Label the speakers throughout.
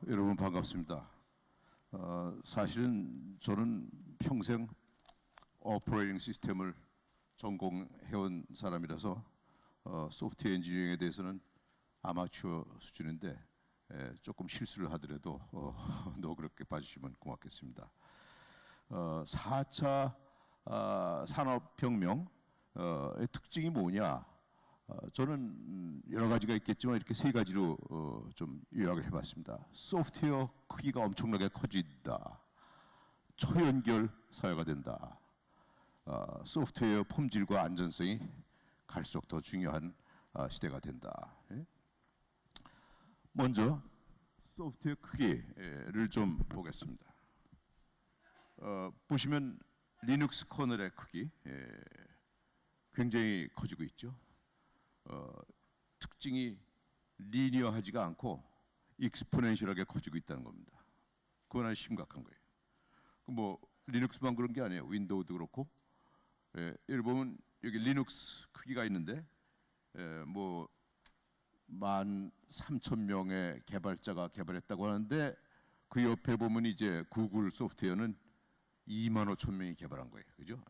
Speaker 1: 여러분 반갑습니다. 사실은 저는 평생 오퍼레이팅 시스템을 전공해온 사람이라서 소프트웨어 엔지니어링에 대해서는 아마추어 수준인데 조금 실수를 하더라도 너그럽게 봐주시면 고맙겠습니다. 4차 산업혁명의 특징이 뭐냐? 저는 여러 가지가 있겠지만 이렇게 세 가지로 좀 요약을 해봤습니다. 소프트웨어 크기가 엄청나게 커진다. 초연결 사회가 된다. 소프트웨어 품질과 안전성이 갈수록 더 중요한 시대가 된다. 먼저 소프트웨어 크기를 좀 보겠습니다. 보시면 리눅스 커널의 크기 굉장히 커지고 있죠. 특징이 리니어하지가 않고 익스포넨셜하게 커지고 있다는 겁니다. 그건 아주 심각한 거예요. 뭐 리눅스만 그런 게 아니에요. 윈도우도 그렇고. 여기 보면 여기 리눅스 크기가 있는데 뭐 13,000명의 개발자가 개발했다고 하는데 그 옆에 보면 이제 구글 소프트웨어는 25,000명이 개발한 거예요. 그죠?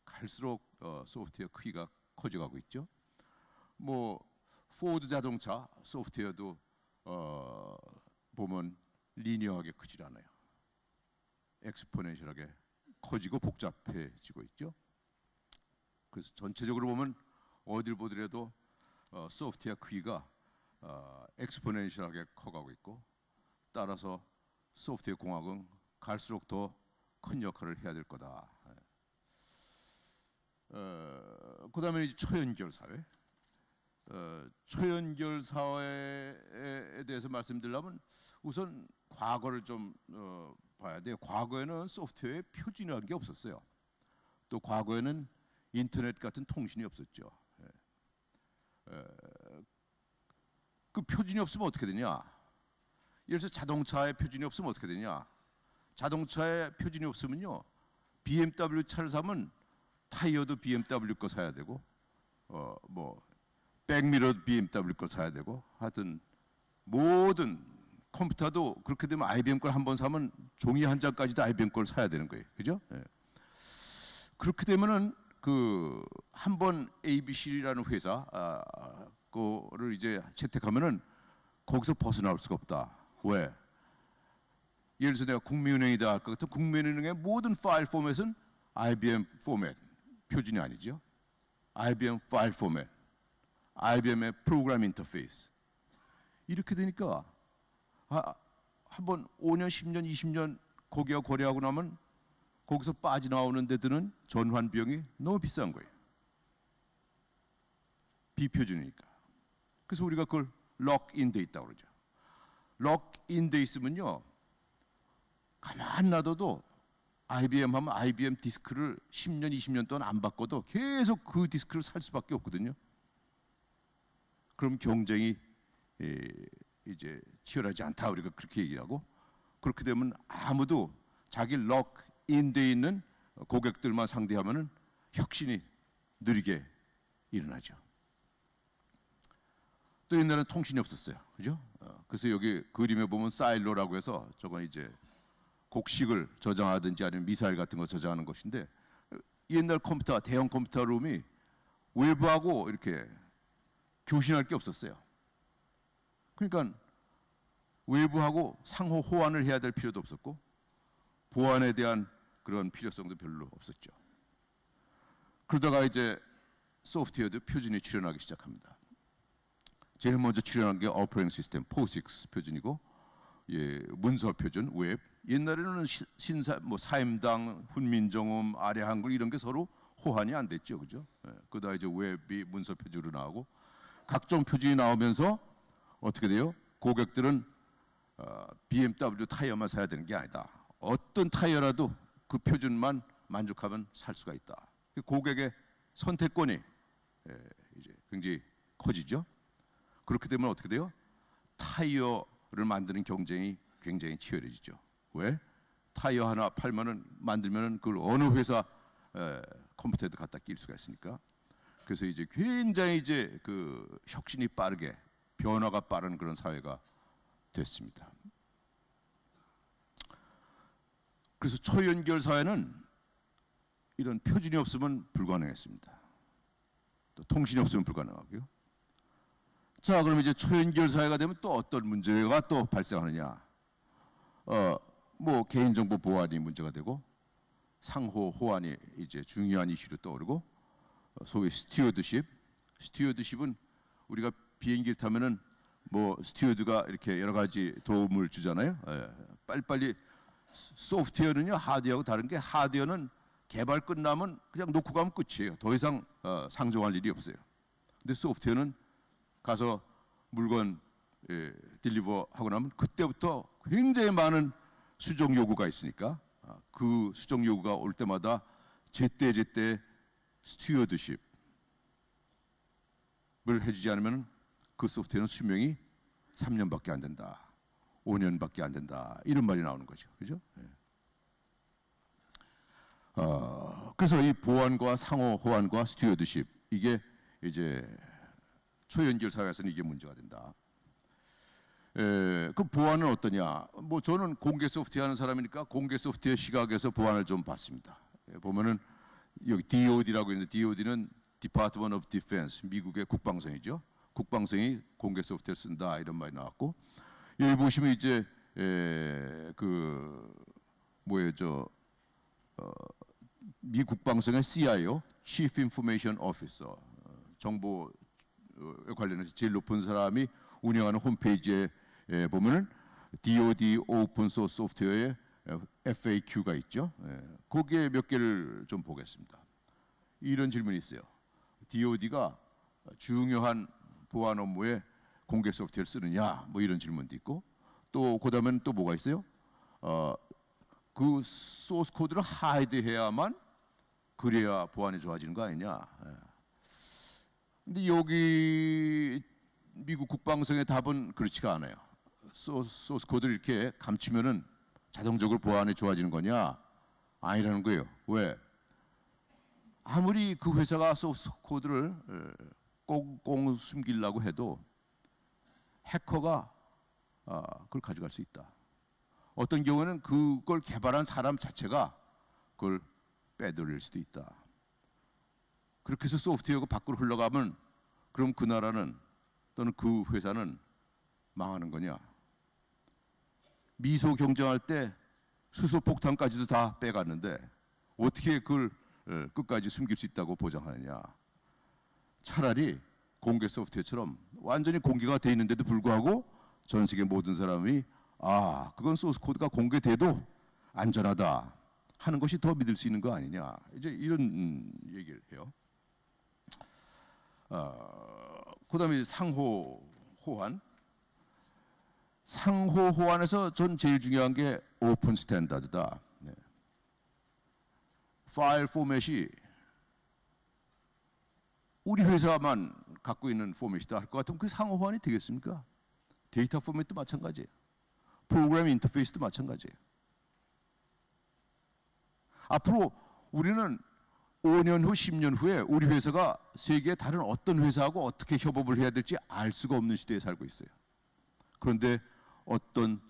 Speaker 1: 갈수록 소프트웨어 크기가 커져가고 있죠. 뭐 포드 자동차 소프트웨어도 보면 리니어하게 크질 않아요. 엑스포넨셜하게 커지고 복잡해지고 있죠. 그래서 전체적으로 보면 어딜 보더라도 소프트웨어 크기가 엑스포넨셜하게 커가고 있고, 따라서 소프트웨어 공학은 갈수록 더 큰 역할을 해야 될 거다. 그다음에 이제 초연결 사회. 초연결 사회에 대해서 말씀드리려면 우선 과거를 좀 봐야 돼요. 과거에는 소프트웨어에 표준이라는 게 없었어요. 또 과거에는 인터넷 같은 통신이 없었죠. 그 표준이 없으면 어떻게 되냐? 예를 들어서 자동차에 표준이 없으면 어떻게 되냐? 자동차에 표준이 없으면요, BMW 차를 사면 타이어도 BMW 거 사야 되고, 뭐 백미러도 BMW 걸 사야 되고, 하여튼 모든 컴퓨터도 그렇게 되면 IBM 걸 한 번 사면 종이 한 장까지도 IBM 걸 사야 되는 거예요. 그죠? 그렇게 되면은 그 한 번 ABC라는 회사 거를 이제 채택하면은 거기서 벗어날 수가 없다. 왜? 예를 들어서 내가 국민은행이다 할 것 같은 국민은행의 모든 파일 포맷은 IBM 포맷 표준이 아니죠. IBM 파일 포맷, IBM의 프로그램 인터페이스. 이렇게 되니까 한번 5년, 10년, 20년 거기와 거래하고 나면 거기서 빠져나오는 데 드는 전환 비용이 너무 비싼 거예요. 비표준이니까. 그래서 우리가 그걸 럭인 돼 있다고 그러죠. 럭인 돼 있으면요, 가만 놔둬도 IBM 하면 IBM 디스크를 10년, 20년 동안 안 바꿔도 계속 그 디스크를 살 수밖에 없거든요. 그럼 경쟁이 이제 치열하지 않다, 우리가 그렇게 얘기하고, 그렇게 되면 아무도 자기 럭인 돼 있는 고객들만 상대하면은 혁신이 느리게 일어나죠. 또 옛날에는 통신이 없었어요. 그죠? 그래서 여기 그림에 보면 사일로라고 해서 저건 이제 곡식을 저장하든지 아니면 미사일 같은 거 저장하는 것인데, 옛날 컴퓨터, 대형 컴퓨터 룸이 외부하고 이렇게 교신할 게 없었어요. 그러니까 외부하고 상호 호환을 해야 될 필요도 없었고 보안에 대한 그런 필요성도 별로 없었죠. 그러다가 이제 소프트웨어도 표준이 출현하기 시작합니다. 제일 먼저 출현한 게 오퍼레이팅 시스템 POSIX 표준이고, 문서 표준, 웹. 옛날에는 뭐 사임당, 훈민정음, 아래 한글 이런 게 서로 호환이 안 됐죠, 그죠? 그러다 이제 웹이 문서 표준으로 나오고, 각종 표준이 나오면서 어떻게 돼요? 고객들은 BMW 타이어만 사야 되는 게 아니다. 어떤 타이어라도 그 표준만 만족하면 살 수가 있다. 고객의 선택권이 이제 굉장히 커지죠. 그렇게 되면 어떻게 돼요? 타이어를 만드는 경쟁이 굉장히 치열해지죠. 왜? 타이어 하나 팔면은 만들면은 그걸 어느 회사 컴퓨터에도 갖다 낄 수가 있으니까. 그래서 이제 굉장히 이제 그 혁신이 빠르게 변화가 빠른 그런 사회가 됐습니다. 그래서 초연결 사회는 이런 표준이 없으면 불가능했습니다. 또 통신이 없으면 불가능하고요. 자, 그럼 이제 초연결 사회가 되면 또 어떤 문제가 또 발생하느냐? 뭐 개인정보 보안이 문제가 되고 상호 호환이 이제 중요한 이슈로 떠오르고 소위 스튜어드십은 우리가 비행기를 타면은 뭐 스튜어드가 이렇게 여러 가지 도움을 주잖아요. 빨리빨리 소프트웨어는요 하드웨어하고 다른 게 하드웨어는 개발 끝나면 그냥 놓고 가면 끝이에요. 더 이상 상종할 일이 없어요. 근데 소프트웨어는 가서 물건 딜리버 하고 나면 그때부터 굉장히 많은 수정 요구가 있으니까 그 수정 요구가 올 때마다 제때 스튜어드십을 해주지 않으면 그 소프트웨어는 수명이 3년밖에 안 된다, 5년밖에 안 된다 이런 말이 나오는 거죠, 그죠? 그래서 이 보안과 상호 호환과 스튜어드십 이게 이제 초연결 사회에서는 이게 문제가 된다. 그 보안은 어떠냐? 뭐 저는 공개 소프트웨어 하는 사람이니까 공개 소프트웨어 시각에서 보안을 좀 봤습니다. 보면은 여기 DOD라고 있는데 DOD는 Department of Defense, 미국의 국방성이죠. 국방성이 공개 소프트웨어를 쓴다 이런 말이 나왔고 여기 보시면 이제 그 뭐예요 미 국방성의 CIO, Chief Information Officer, 정보에 관련해서 제일 높은 사람이 운영하는 홈페이지에 보면은 DoD 오픈 소스 소프트웨어에 FAQ가 있죠. 거기에 몇 개를 좀 보겠습니다. 이런 질문이 있어요. DoD가 중요한 보안 업무에 공개 소프트웨어를 쓰느냐, 뭐 이런 질문도 있고, 또 그다음엔 또 뭐가 있어요? 그 소스 코드를 하이드해야만 그래야 보안이 좋아지는 거 아니냐? 근데 여기 미국 국방성의 답은 그렇지가 않아요. 소스 코드를 이렇게 감추면은 자동적으로 보안이 좋아지는 거냐? 아니라는 거예요. 왜? 아무리 그 회사가 소스 코드를 꽁꽁 숨기려고 해도 해커가 그걸 가져갈 수 있다. 어떤 경우는 그걸 개발한 사람 자체가 그걸 빼돌릴 수도 있다. 그렇게 해서 소프트웨어가 밖으로 흘러가면 그럼 그 나라는 또는 그 회사는 망하는 거냐? 미소 경쟁할 때 수소폭탄까지도 다 빼갔는데 어떻게 그걸 끝까지 숨길 수 있다고 보장하느냐? 차라리 공개 소프트웨어처럼 완전히 공개가 돼 있는데도 불구하고 전 세계 모든 사람이 그건 소스 코드가 공개돼도 안전하다 하는 것이 더 믿을 수 있는 거 아니냐? 이제 이런 얘기를 해요. 그다음에 상호 호환. 상호 호환에서 전 제일 중요한 게 오픈 스탠다드다. 파일 포맷이 우리 회사만 갖고 있는 포맷이다 할 것 같으면 그 상호 호환이 되겠습니까? 데이터 포맷도 마찬가지예요. 프로그램 인터페이스도 마찬가지예요. 앞으로 우리는 5년 후, 10년 후에 우리 회사가 세계의 다른 어떤 회사하고 어떻게 협업을 해야 될지 알 수가 없는 시대에 살고 있어요. 그런데 어떤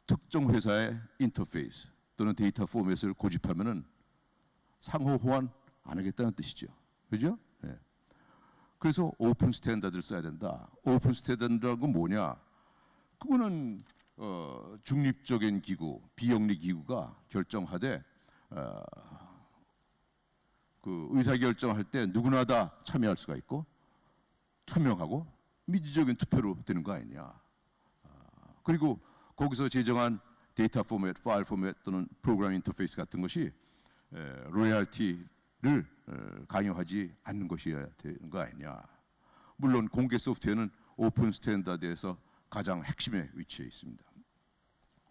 Speaker 1: 특정 회사의 인터페이스 또는 데이터 포맷을 고집하면은 상호 호환 안 하겠다는 뜻이죠. 그죠? 네. 그래서 오픈 스탠다드를 써야 된다. 오픈 스탠다드라는 뭐냐? 그거는 중립적인 기구, 비영리 기구가 결정하되 그 의사결정할 때 누구나 다 참여할 수가 있고 투명하고 미지적인 투표로 되는 거 아니냐. 그리고 거기서 제정한 데이터 포맷, 파일 포맷 또는 프로그램 인터페이스 같은 것이 로열티를 강요하지 않는 것이어야 되는 거 아니냐. 물론 공개 소프트웨어는 오픈 스탠다드에서 가장 핵심에 위치해 있습니다.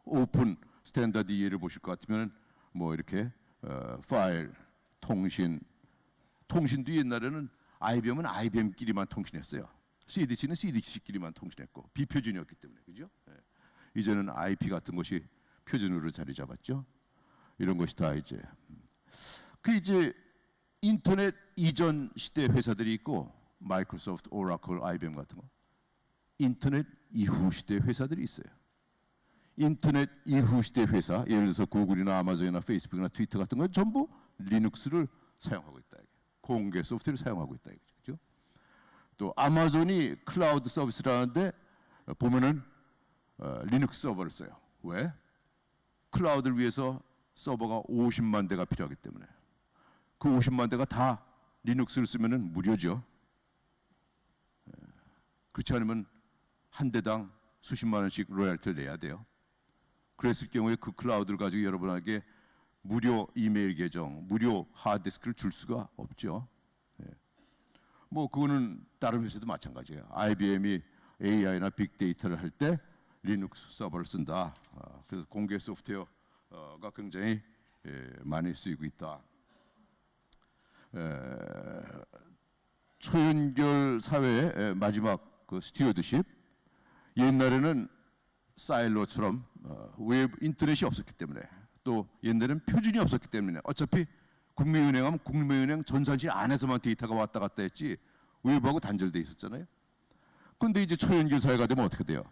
Speaker 1: 오픈 스탠다드 예를 보실 것 같으면 뭐 이렇게 파일, 통신도 옛날에는 IBM은 IBM끼리만 통신했어요. CDC는 CDC끼리만 통신했고 비표준이었기 때문에 그죠? 이제는 IP 같은 것이 표준으로 자리 잡았죠. 이런 것이 다 이제 인터넷 이전 시대 회사들이 있고 마이크로소프트, 오라클, IBM 같은 거. 인터넷 이후 시대 회사들이 있어요. 인터넷 이후 시대 회사, 예를 들어서 구글이나 아마존이나 페이스북이나 트위터 같은 건 전부 리눅스를 사용하고 있다. 공개 소프트웨어를 사용하고 있다. 그렇죠? 또 아마존이 클라우드 서비스라는데 보면은 리눅스 서버를 써요. 왜? 클라우드를 위해서 서버가 50만 대가 필요하기 때문에. 그 50만 대가 다 리눅스를 쓰면은 무료죠. 그렇지 않으면 한 대당 수십만 원씩 로열티를 내야 돼요. 그랬을 경우에 그 클라우드를 가지고 여러분에게 무료 이메일 계정, 무료 하드디스크를 줄 수가 없죠. 뭐 그거는 다른 회사도 마찬가지예요. IBM이 AI나 빅데이터를 할 때 리눅스 서버를 쓴다. 그래서 공개 소프트웨어가 굉장히 많이 쓰이고 있다. 초연결 사회의 마지막 그 스튜어드십. 옛날에는 사일로처럼 웹 인터넷이 없었기 때문에, 또 옛날에는 표준이 없었기 때문에 어차피 국민은행하면 국민은행 전산실 안에서만 데이터가 왔다 갔다 했지 외부하고 단절돼 있었잖아요. 그런데 이제 초연결 사회가 되면 어떻게 돼요?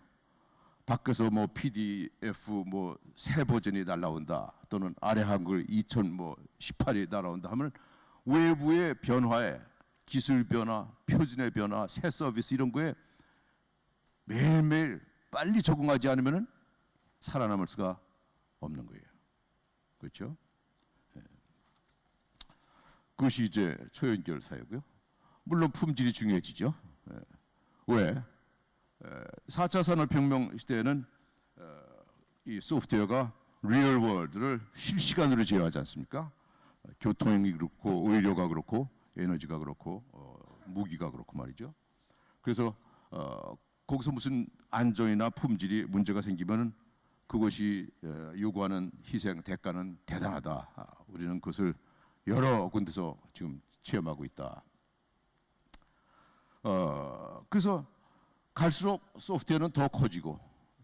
Speaker 1: 밖에서 뭐 PDF 뭐 새 버전이 날라온다, 또는 아래 한글 2018이 날아온다 하면 외부의 변화에, 기술 변화, 표준의 변화, 새 서비스 이런 거에 매일매일 빨리 적응하지 않으면 살아남을 수가 없는 거예요. 그렇죠? 그것이 이제 초연결 사회고요. 물론 품질이 중요해지죠. 왜? 4차 산업혁명 시대에는 이 소프트웨어가 리얼 월드를 실시간으로 제어하지 않습니까? 교통이 그렇고, 의료가 그렇고, 에너지가 그렇고, 무기가 그렇고 말이죠. 그래서 거기서 무슨 안전이나 품질이 문제가 생기면은 그것이 요구하는 희생, 대가는 대단하다. 우리는 그것을 여러 군데서 지금 체험하고 있다. 그래서 갈수록 소프트웨어는 더 커지고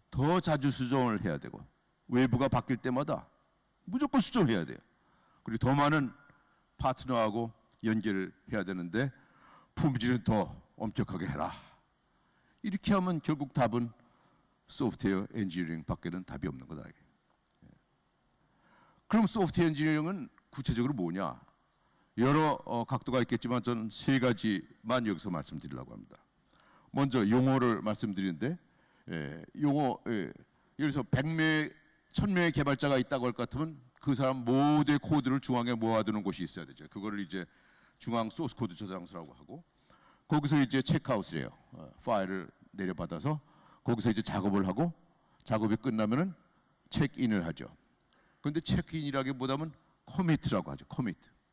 Speaker 1: 더 자주 수정을 해야 되고 외부가 바뀔 때마다 무조건 수정해야 돼요. 그리고 더 많은 파트너하고 연결을 해야 되는데 품질은 더 엄격하게 해라. 이렇게 하면 결국 답은 소프트웨어 엔지니어링 밖에는 답이 없는 거다. 그럼 소프트웨어 엔지니어링은 구체적으로 뭐냐? 여러 각도가 있겠지만 저는 세 가지만 여기서 말씀드리려고 합니다. 먼저 용어를 말씀드리는데, 용어, 예를 들어서 100명, 1000명의 개발자가 있다고 할 것 같으면 그 사람 모두의 코드를 중앙에 모아두는 곳이 있어야 되죠. 그거를 이제 중앙 소스 코드 저장소라고 하고, 거기서 이제 체크아웃을 해요. 파일을 내려받아서 거기서 이제 작업을 하고, 작업이 끝나면은 체크인을 하죠. 그런데 체크인이라기보다는 커미트라고 하죠.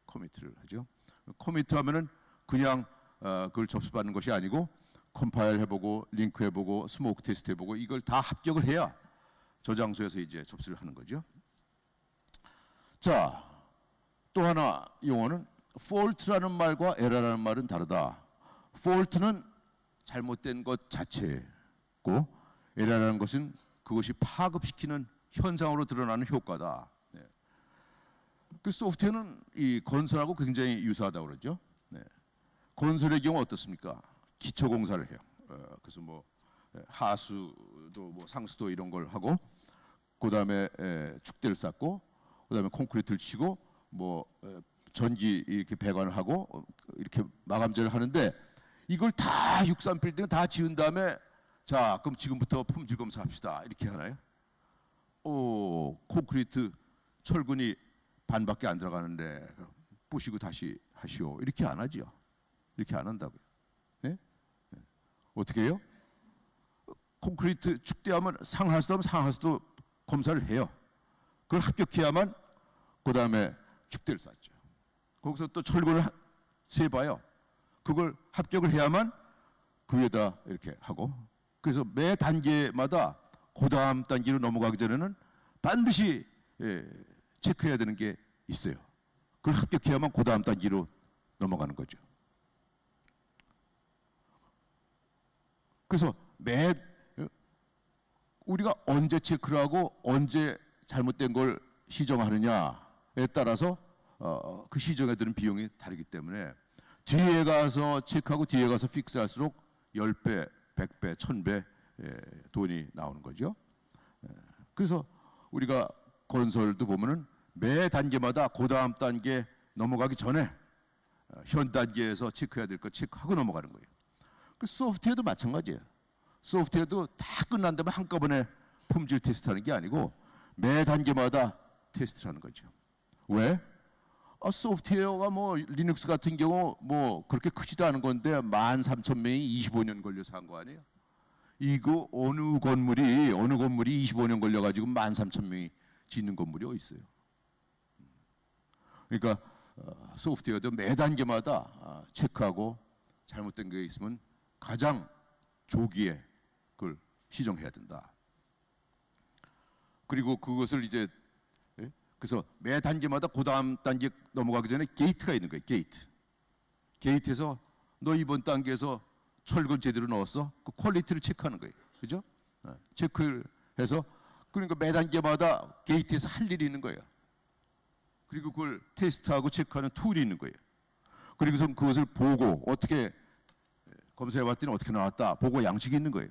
Speaker 1: 커미트를 하죠. 커미트 하면은 그냥 그걸 접수받는 것이 아니고 컴파일 해보고, 링크 해보고, 스모크 테스트 해보고, 이걸 다 합격을 해야 저장소에서 이제 접수를 하는 거죠. 자, 또 하나 용어는 fault라는 말과 error라는 말은 다르다. fault는 잘못된 것 자체고, error라는 것은 그것이 파급시키는 현상으로 드러나는 효과다. 그 소프트웨어는 이 건설하고 굉장히 유사하다고 그러죠. 건설의 경우 어떻습니까? 기초 공사를 해요. 그래서 뭐 하수도 뭐 상수도 이런 걸 하고, 그다음에 축대를 쌓고, 그다음에 콘크리트를 치고, 뭐 전기 이렇게 배관을 하고 이렇게 마감재를 하는데, 이걸 다 63빌딩 다 지은 다음에 자 그럼 지금부터 품질 검사합시다 이렇게 하나요? 콘크리트 철근이 반밖에 안 들어가는데 부시고 다시 하시오 이렇게 안 하죠. 이렇게 안 한다고요. 네? 어떻게 해요? 콘크리트 축대하면 상하수도 하면 상하수도 검사를 해요. 그걸 합격해야만 그 다음에 축대를 쌓죠. 거기서 또 철근을 세봐요. 그걸 합격을 해야만 그 위에다 이렇게 하고, 그래서 매 단계마다 그 다음 단계로 넘어가기 전에는 반드시 체크해야 되는 게 있어요. 그걸 합격해야만 그 다음 단계로 넘어가는 거죠. 그래서 우리가 언제 체크를 하고 언제 잘못된 걸 시정하느냐에 따라서 그 시정에 드는 비용이 다르기 때문에 뒤에 가서 체크하고 뒤에 가서 픽스할수록 10배, 100배, 1000배 돈이 나오는 거죠. 그래서 우리가 건설도 보면은 매 단계마다 그 다음 단계 넘어가기 전에 현 단계에서 체크해야 될 거 체크하고 넘어가는 거예요. 그 소프트웨어도 마찬가지예요. 소프트웨어도 다 끝난 다음에 한꺼번에 품질 테스트하는 게 아니고 매 단계마다 테스트를 하는 거죠. 왜? 소프트웨어가 뭐 리눅스 같은 경우 뭐 그렇게 크지도 않은 건데 13,000명이 25년 걸려서 한 거 아니에요? 이거 어느 건물이 25년 걸려가지고 13,000명이 짓는 건물이 어디 있어요? 그러니까 소프트웨어도 매 단계마다 체크하고 잘못된 게 있으면 가장 조기에 그걸 시정해야 된다. 그리고 그것을 이제 그래서 매 단계마다 그 다음 단계 넘어가기 전에 게이트가 있는 거예요. 게이트에서 너 이번 단계에서 철근 제대로 넣었어? 그 퀄리티를 체크하는 거예요. 그죠? 체크를 해서 그러니까 매 단계마다 게이트에서 할 일이 있는 거예요. 그리고 그걸 테스트하고 체크하는 툴이 있는 거예요. 그리고서 그것을 보고 어떻게 검사해 봤더니 어떻게 나왔다 보고 양식이 있는 거예요.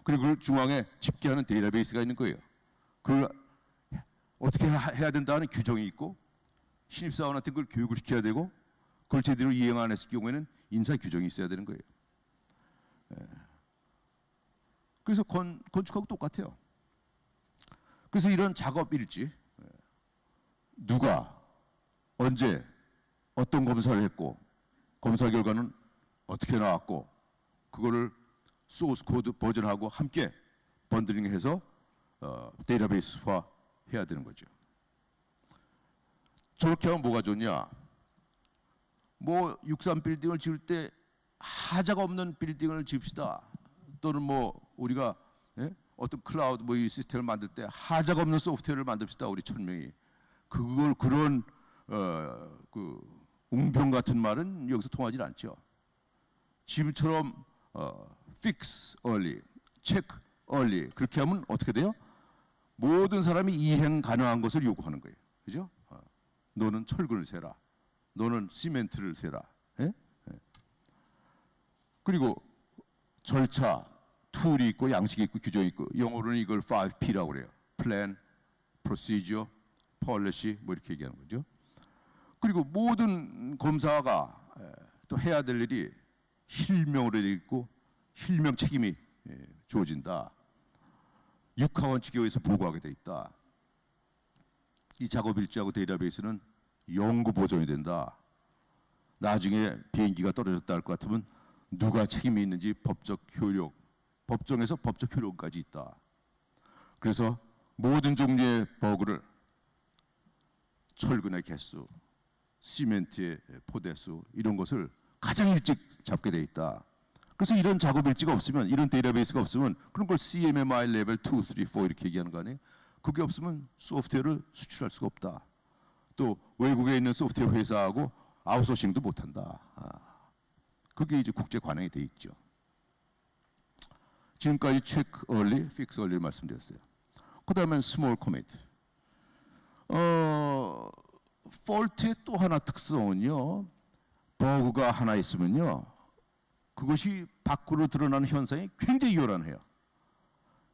Speaker 1: 그리고 그걸 중앙에 집계하는 데이터베이스가 있는 거예요. 그걸 어떻게 해야 된다는 규정이 있고 신입사원한테 그걸 교육을 시켜야 되고 그걸 제대로 이행 안 했을 경우에는 인사 규정이 있어야 되는 거예요. 그래서 건축하고 똑같아요. 그래서 이런 작업 일지 누가 언제 어떤 검사를 했고 검사 결과는 어떻게 나왔고 그거를 소스 코드 버전하고 함께 번들링해서 데이터베이스화 해야 되는 거죠. 저렇게 하면 뭐가 좋냐? 뭐 63 빌딩을 지을 때 하자가 없는 빌딩을 지읍시다. 또는 뭐 우리가 어떤 클라우드 뭐 이 시스템을 만들 때 하자가 없는 소프트웨어를 만듭시다. 우리 1000명이. 그걸 그런 그 웅변 같은 말은 여기서 통하지 않죠. 지금처럼 fix early, check early 그렇게 하면 어떻게 돼요? 모든 사람이 이행 가능한 것을 요구하는 거예요. 그죠? 너는 철근을 세라. 너는 시멘트를 세라. 예? 그리고 절차, 툴이 있고 양식이 있고 규정이 있고 영어로는 이걸 5P라고 그래요. Plan, Procedure, Policy 뭐 이렇게 얘기하는 거죠. 그리고 모든 검사가 또 해야 될 일이 실명으로 되어 있고 실명 책임이 주어진다. 육하원칙에 의해서 보고하게 돼 있다. 이 작업 일지하고 데이터베이스는 영구 보존이 된다. 나중에 비행기가 떨어졌다 할 것 같으면 누가 책임이 있는지 법적 효력, 법정에서 법적 효력까지 있다. 그래서 모든 종류의 버그를 철근의 개수, 시멘트의 포대수 이런 것을 가장 일찍 잡게 돼 있다. 그래서 이런 작업 일지가 없으면 이런 데이터베이스가 없으면 그런 걸 CMMI 레벨 2, 3, 4 이렇게 얘기하는 거 아니에요? 그게 없으면 소프트웨어를 수출할 수가 없다. 또 외국에 있는 소프트웨어 회사하고 아웃소싱도 못한다. 그게 이제 국제 관행이 돼 있죠. 지금까지 체크 얼리, 픽스 얼리를 말씀드렸어요. 그다음엔 스몰 커미트. 폴트의 또 하나 특성은요. 버그가 하나 있으면요. 그것이 밖으로 드러나는 현상이 굉장히 요란해요.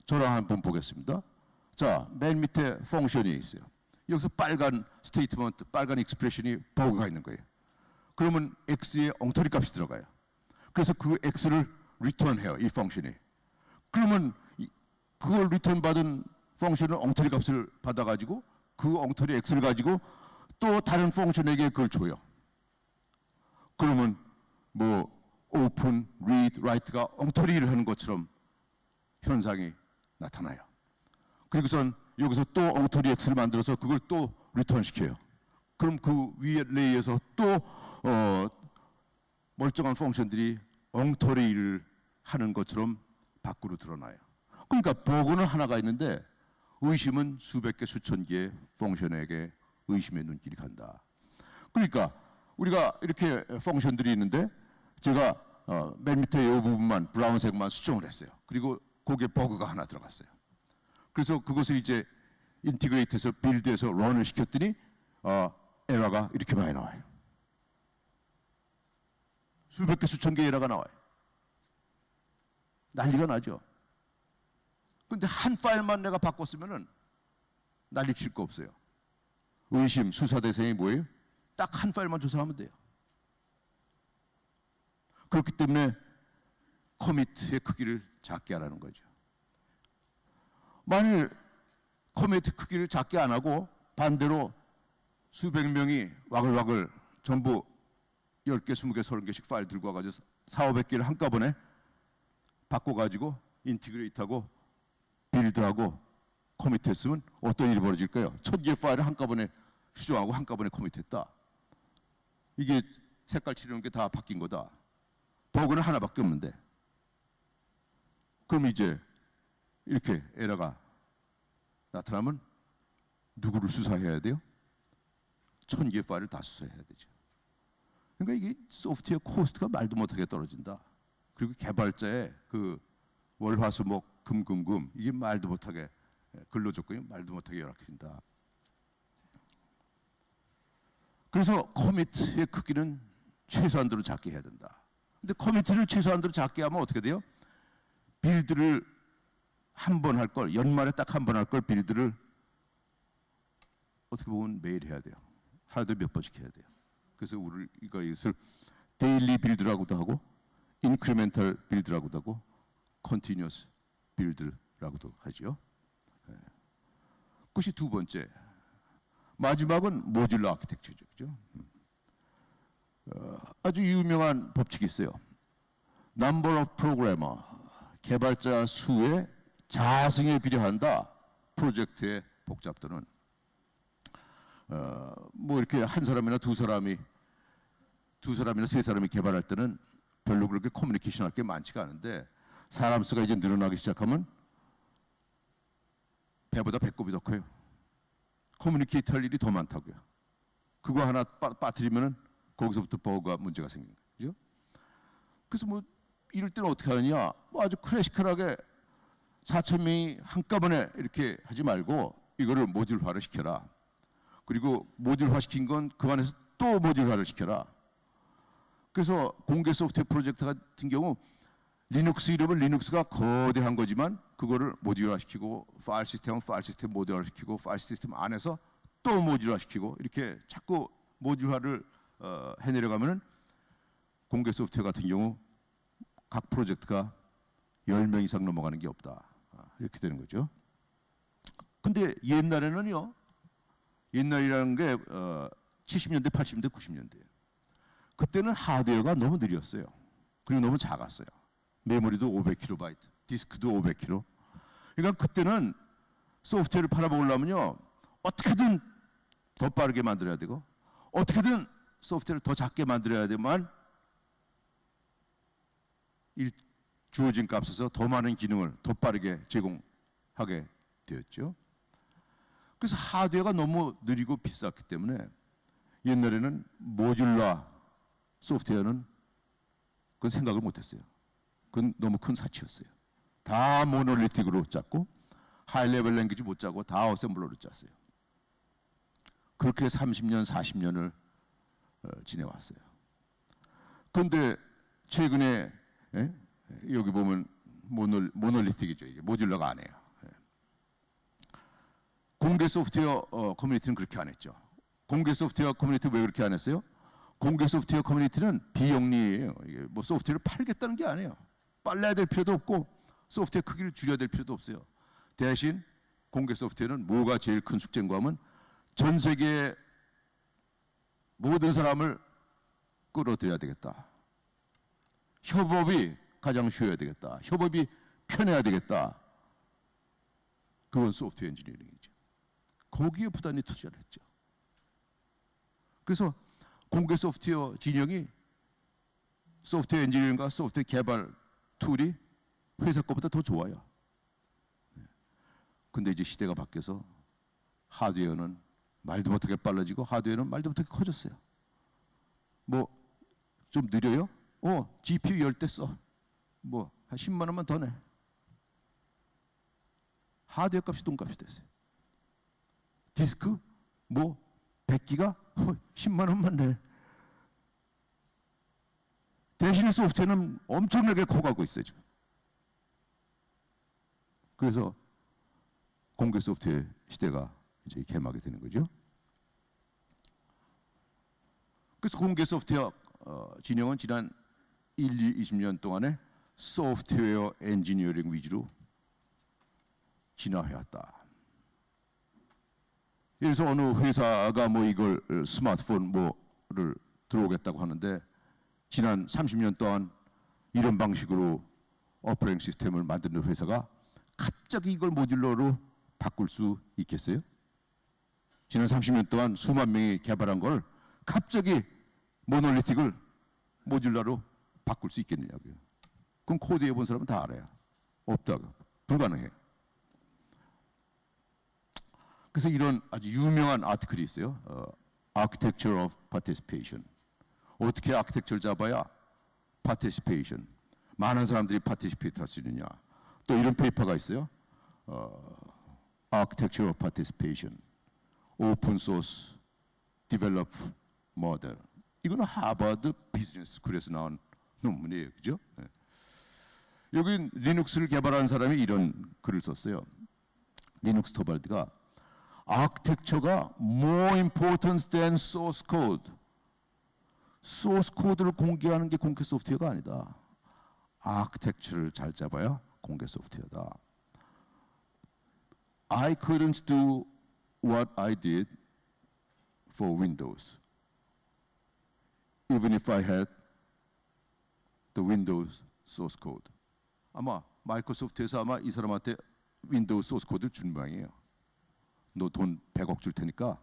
Speaker 1: 저랑 한번 보겠습니다. 자, 맨 밑에 펑션이 있어요. 여기서 빨간 스테이트먼트, 빨간 익스프레션이 버그가 있는 거예요. 그러면 x에 엉터리 값이 들어가요. 그래서 그 x를 리턴해요, 이 펑션이. 그러면 그걸 리턴 받은 펑션은 엉터리 값을 받아가지고 그 엉터리 x를 가지고 또 다른 펑션에게 그걸 줘요. 그러면 뭐 open, read, write가 엉터리 일을 하는 것처럼 현상이 나타나요. 그리고선 여기서 또 엉터리 x를 만들어서 그걸 또 리턴 시켜요. 그럼 그 위에 레이에서 또 멀쩡한 펑션들이 엉터리 일을 하는 것처럼 밖으로 드러나요. 그러니까 버그는 하나가 있는데 의심은 수백 개, 수천 개의 펑션에게 의심의 눈길이 간다. 그러니까 우리가 이렇게 펑션들이 있는데 제가 맨 밑에 이 부분만 브라운색만 수정을 했어요. 그리고 거기에 버그가 하나 들어갔어요. 그래서 그것을 이제 인티그레이트해서 빌드해서 런을 시켰더니 에러가 이렇게 많이 나와요. 수백 개, 수천 개 에러가 나와요. 난리가 나죠. 근데 한 파일만 내가 바꿨으면은 난리칠 거 없어요. 의심, 수사 대상이 뭐예요? 딱 한 파일만 조사하면 돼요. 그렇기 때문에 커미트의 크기를 작게 하라는 거죠. 만일 커미트 크기를 작게 안 하고 반대로 수백 명이 와글와글 전부 10개, 20개, 30개씩 파일 들고 와가지고 400~500개를 한꺼번에 바꿔가지고 인티그레이트하고 빌드하고 커밋했으면 어떤 일이 벌어질까요? 1000개 파일을 한꺼번에 수정하고 한꺼번에 커밋했다. 이게 색깔 칠하는 게 다 바뀐 거다. 버그는 하나밖에 없는데. 그럼 이제 이렇게 에러가 나타나면 누구를 수사해야 돼요? 1000개 파일을 다 수사해야 되죠. 그러니까 이게 소프트웨어 코스트가 말도 못하게 떨어진다. 그리고 개발자의 그 월화수목 금금금 이게 말도 못하게 근로조건이 말도 못하게 열악해진다. 그래서 커미트의 크기는 최소한도로 작게 해야 된다. 근데 커미트를 최소한도로 작게 하면 어떻게 돼요? 빌드를 한 번 할 걸, 연말에 딱 한 번 할 걸 빌드를 어떻게 보면 매일 해야 돼요. 하루에 몇 번씩 해야 돼요. 그래서 우리가 이것을 데일리 빌드라고도 하고 인크리멘탈 빌드라고도 하고 컨티뉴어스 빌드라고도 하죠. 그것이 두 번째. 마지막은 모듈러 아키텍처죠. 그죠? 아주 유명한 법칙이 있어요. Number of programmer, 개발자 수의 자승에 비례한다. 프로젝트의 복잡도는 뭐 이렇게 한 사람이나 두 사람이나 세 사람이 개발할 때는 별로 그렇게 커뮤니케이션 할 게 많지가 않은데 사람 수가 이제 늘어나기 시작하면 배보다 배꼽이 더 커요. 커뮤니케이트 할 일이 더 많다고요. 그거 하나 빠뜨리면은 거기서부터 버그가 문제가 생기는 거죠. 그래서 뭐 이럴 때는 어떻게 하느냐? 뭐 아주 클래시컬하게 4,000명이 한꺼번에 이렇게 하지 말고 이거를 모듈화를 시켜라. 그리고 모듈화 시킨 건 그 안에서 또 모듈화를 시켜라. 그래서 공개 소프트웨어 프로젝트 같은 경우 리눅스 이름은 리눅스가 거대한 거지만 그거를 모듈화 시키고 파일 시스템은 파일 시스템 모듈화 시키고 파일 시스템 안에서 또 모듈화 시키고 이렇게 자꾸 모듈화를 해내려가면은 공개 소프트웨어 같은 경우 각 프로젝트가 10명 이상 넘어가는 게 없다. 이렇게 되는 거죠. 근데 옛날에는요. 옛날이라는 게 70년대, 80년대, 90년대예요. 그때는 하드웨어가 너무 느렸어요. 그리고 너무 작았어요. 메모리도 500KB, 디스크도 500KB. 그러니까 그때는 소프트웨어를 팔아먹으려면요. 어떻게든 더 빠르게 만들어야 되고 어떻게든 소프트웨어를 더 작게 만들어야 되만 주어진 값에서 더 많은 기능을 더 빠르게 제공하게 되었죠. 그래서 하드웨어가 너무 느리고 비쌌기 때문에 옛날에는 모듈러 소프트웨어는 그건 생각을 못했어요. 그건 너무 큰 사치였어요. 다 모노리틱으로 짰고 하이 레벨 랭귀지 못 짜고 다 어셈블러로 짰어요. 그렇게 30년, 40년을 지내왔어요. 그런데 최근에 여기 보면 모노리틱이죠. 이게 모듈러가 아니에요. 공개 소프트웨어 커뮤니티는 그렇게 안 했죠. 공개 소프트웨어 커뮤니티 왜 그렇게 안 했어요? 공개 소프트웨어 커뮤니티는 비영리예요. 이게 뭐 소프트웨어를 팔겠다는 게 아니에요. 빨라야 될 필요도 없고 소프트웨어 크기를 줄여야 될 필요도 없어요. 대신 공개 소프트웨어는 뭐가 제일 큰 숙제인가 하면 전 세계의 모든 사람을 끌어들여야 되겠다. 협업이 가장 쉬워야 되겠다. 협업이 편해야 되겠다. 그건 소프트웨어 엔지니어링이죠. 거기에 부단히 투자를 했죠. 그래서 공개 소프트웨어 진영이 소프트웨어 엔지니어링과 소프트웨어 개발 툴이 회사 것보다 더 좋아요. 근데 이제 시대가 바뀌어서 하드웨어는 말도 못하게 빨라지고 하드웨어는 말도 못하게 커졌어요. 뭐 좀 느려요? GPU 10대 써. 뭐 한 10만 원만 더 내. 하드웨어 값이 돈값이 됐어요. 디스크 뭐 100기가 10만 원만 내. 대신에 소프트웨어는 엄청나게 커가고 있어요 지금. 그래서 공개 소프트웨어 시대가 이제 개막이 되는 거죠. 그래서 공개 소프트웨어 진영은 지난 20년 동안에 소프트웨어 엔지니어링 위주로 진화해왔다. 그래서 어느 회사가 뭐 이걸 스마트폰 뭐를 들어오겠다고 하는데 지난 30년 동안 이런 방식으로 오퍼레이팅 시스템을 만드는 회사가 갑자기 이걸 모듈러로 바꿀 수 있겠어요? 지난 30년 동안 수만 명이 개발한 걸 갑자기 모놀리틱을 모듈러로 바꿀 수 있겠느냐고요. 그럼 코드해 본 사람은 다 알아요. 없다고. 불가능해. 그래서 이런 아주 유명한 아티클이 있어요. Architecture of Participation. 어떻게 아키텍처를 잡아야 Participation, 많은 사람들이 participate 할 수 있느냐. 또 이런 페이퍼가 있어요. Architecture of Participation, Open Source Develop Model. 이거는 하버드 비즈니스 스쿨에서 나온 논문이에요, 그죠? 네. 여기 리눅스를 개발한 사람이 이런 글을 썼어요. 리눅스 토발드가 아키텍처가 more important than source code. 소스 코드를 공개하는 게 공개 소프트웨어가 아니다. 아키텍처를 잘 잡아야 공개 소프트웨어다. I couldn't do what I did for Windows, even if I had the Windows source code. 아마 마이크로소프트에서 아마 이 사람한테 윈도우스 소스 코드를 준 모양이에요. 너 돈 100억 줄 테니까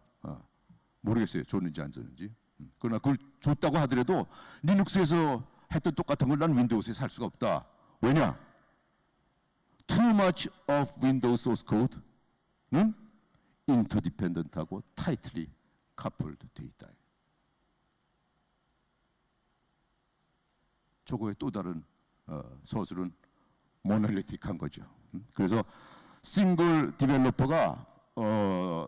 Speaker 1: 모르겠어요. 줬는지 안 줬는지. 그러나 그걸 줬다고 하더라도 리눅스에서 했던 똑같은 걸 난 윈도우스에 살 수가 없다. 왜냐? Too much of Windows source code는 interdependent하고 tightly coupled 돼 있다. 저거의 또 다른 서술은 모놀리틱한 거죠. 그래서 싱글 디벨로퍼가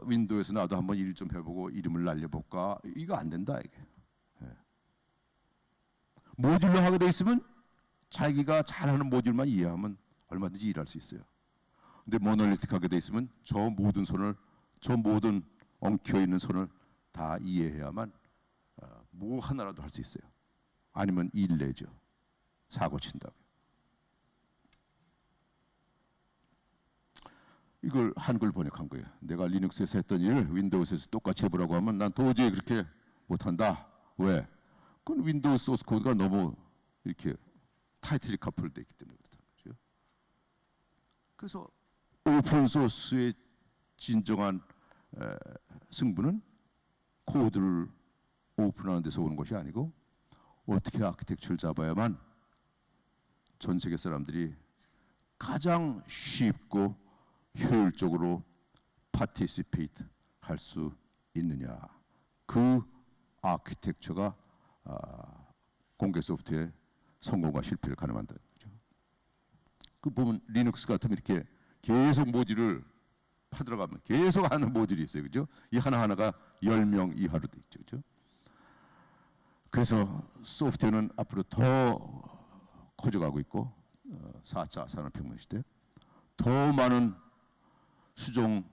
Speaker 1: 윈도우에서 나도 한번 일 좀 해보고 이름을 날려볼까? 이거 안 된다 이게. 모듈로 하게 돼 있으면 자기가 잘하는 모듈만 이해하면 얼마든지 일할 수 있어요. 근데 모놀리틱하게 돼 있으면 저 모든 엉켜 있는 선을 다 이해해야만 뭐 하나라도 할 수 있어요. 아니면 일 내죠. 사고 친다고요. 이걸 한글 번역한 거예요. 내가 리눅스에서 했던 일을 윈도우스에서 똑같이 해보라고 하면 난 도저히 그렇게 못한다. 왜? 그건 윈도우 소스 코드가 너무 이렇게 타이틀리 커플되어 있기 때문에 그렇다는 거죠. 그래서 오픈 소스의 진정한 승부는 코드를 오픈하는 데서 오는 것이 아니고 어떻게 아키텍처를 잡아야만 전 세계 사람들이 가장 쉽고 효율적으로 파티시페이트 할 수 있느냐. 그 아키텍처가 공개 소프트웨어의 성공과 실패를 가늠한다는 거죠. 그 보면 리눅스 같으면 이렇게 계속 모듈을 파들어가면 계속 하는 모듈이 있어요. 그죠? 이 하나하나가 10명 이하로 돼 있죠. 그죠? 그래서 소프트웨어는 앞으로 더 커져가고 있고 4차 산업혁명 시대 더 많은 수정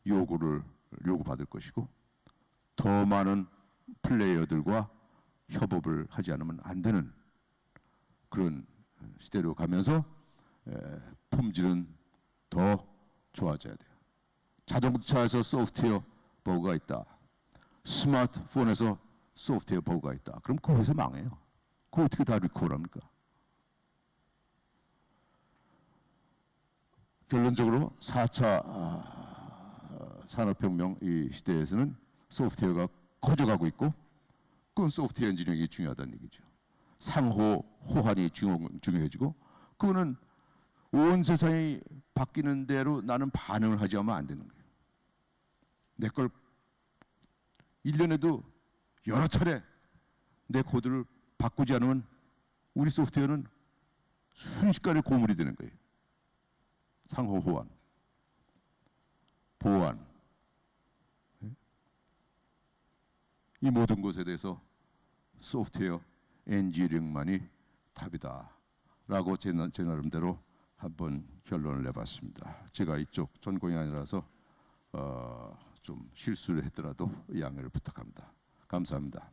Speaker 1: 요구를 요구받을 것이고 더 많은 플레이어들과 협업을 하지 않으면 안 되는 그런 시대로 가면서 품질은 더 좋아져야 돼요. 자동차에서 소프트웨어 버그가 있다. 스마트폰에서 소프트웨어 버그가 있다. 그럼 그 회사 망해요. 그거 어떻게 다 리콜합니까? 결론적으로 4차 산업혁명 이 시대에서는 소프트웨어가 커져가고 있고 그건 소프트웨어 엔지니어링이 중요하다는 얘기죠. 상호 호환이 중요해지고 그거는 온 세상이 바뀌는 대로 나는 반응을 하지 않으면 안 되는 거예요. 내 걸 1년에도 여러 차례 내 코드를 바꾸지 않으면 우리 소프트웨어는 순식간에 고물이 되는 거예요. 상호 호환, 보완, 이 모든 것에 대해서 소프트웨어 엔지니어링만이 답이다라고 제 나름대로 한번 결론을 내봤습니다. 제가 이쪽 전공이 아니라서 좀 실수를 했더라도 양해를 부탁합니다. 감사합니다.